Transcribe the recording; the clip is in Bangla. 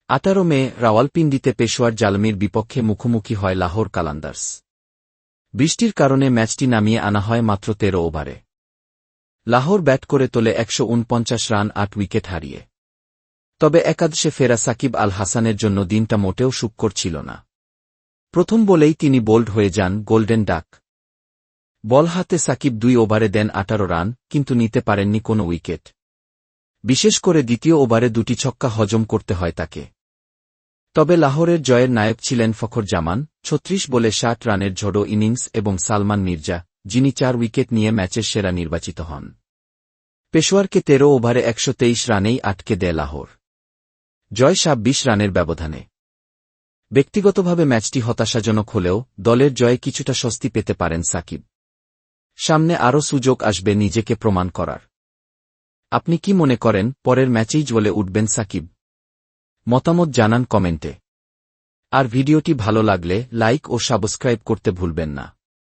18 মে রাওয়ালপিন্ডিতে পেশোয়ার জালমির বিপক্ষে মুখোমুখি হয় লাহোর কালান্দার্স। বৃষ্টির কারণে ম্যাচটি নামিয়ে আনা হয় মাত্র 13 ওভারে। লাহোর ব্যাট করে তোলে 149 রান 8 উইকেট হারিয়ে। তবে একাদশে ফেরা সাকিব আল হাসানের জন্য দিনটা মোটেও সুখকর ছিল না। প্রথম বলেই তিনি বোল্ড হয়ে যান গোল্ডেন ডাক। বল হাতে সাকিব 2 ওভারে দেন 18 রান, কিন্তু নিতে পারেননি কোনো উইকেট। বিশেষ করে দ্বিতীয় ওভারে 2টি ছক্কা হজম করতে হয় তাকে। তবে লাহোরের জয়ের নায়ক ছিলেন ফখর জামান, 36 বলে 60 রানের ঝোড়ো ইনিংস এবং সালমান মির্জা, যিনি 4 উইকেট নিয়ে ম্যাচের সেরা নির্বাচিত হন। পেশোয়ারকে 13 ওভারে 123 রানেই আটকে দেয় লাহোর। জয় 26 রানের ব্যবধানে। ব্যক্তিগতভাবে ম্যাচটি হতাশাজনক হলেও দলের জয়ে কিছুটা স্বস্তি পেতে পারেন সাকিব। সামনে আরও সুযোগ আসবে নিজেকে প্রমাণ করার। আপনি কি মনে করেন পরের ম্যাচেই জ্বলে উঠবেন সাকিব? মতামত জানান কমেন্টে। আর ভিডিওটি ভালো লাগলে লাইক ও সাবস্ক্রাইব করতে ভুলবেন না।